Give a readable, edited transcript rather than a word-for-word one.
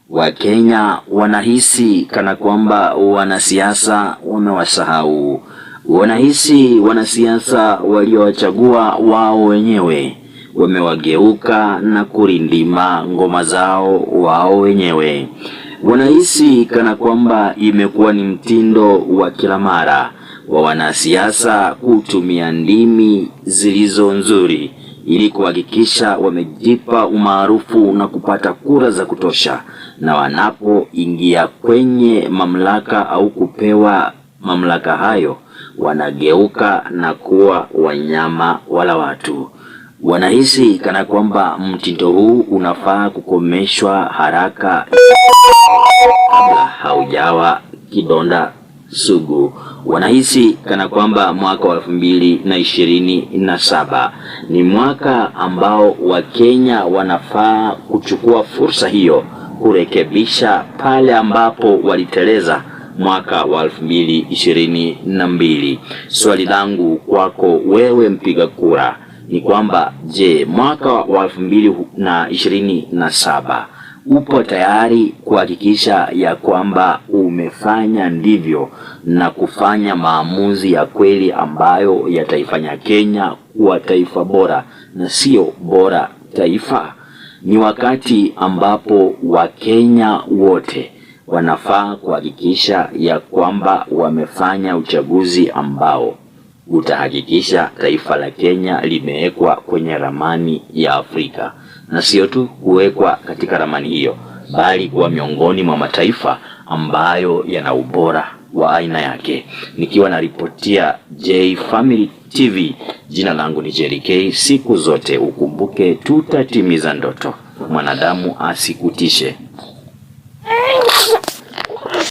Wakenya wanahisi kana kwamba wanasiasa wamewasahau. Wanahisi wanasiasa waliowachagua wao wenyewe wamewageuka na kurindima ngoma zao wao wenyewe. Wanahisi kana kwamba imekuwa ni mtindo wa kila mara wa wanasiasa kutumia ndimi zilizo nzuri ili kuhakikisha wamejipa umaarufu na kupata kura za kutosha, na wanapoingia kwenye mamlaka au kupewa mamlaka hayo wanageuka na kuwa wanyama wala watu. Wanahisi kana kwamba mtindo huu unafaa kukomeshwa haraka kabla haujawa kidonda sugu. Wanahisi kana kwamba mwaka wa 2027 ni mwaka ambao Wakenya wanafaa kuchukua fursa hiyo kurekebisha pale ambapo waliteleza mwaka wa 2022. Swali langu kwako wewe mpiga kura ni kwamba je, mwaka wa 2027 upo tayari kuhakikisha ya kwamba umefanya ndivyo na kufanya maamuzi ya kweli ambayo yataifanya Kenya kuwa taifa bora na sio bora taifa? Ni wakati ambapo Wakenya wote wanafaa kuhakikisha ya kwamba wamefanya uchaguzi ambao utahakikisha taifa la Kenya limewekwa kwenye ramani ya Afrika, na sio tu kuwekwa katika ramani hiyo, bali kuwa miongoni mwa mataifa ambayo yana ubora wa aina yake. Nikiwa na ripotia J Family TV, jina langu ni Jerry K. Siku zote ukumbuke tutatimiza ndoto, mwanadamu asikutishe.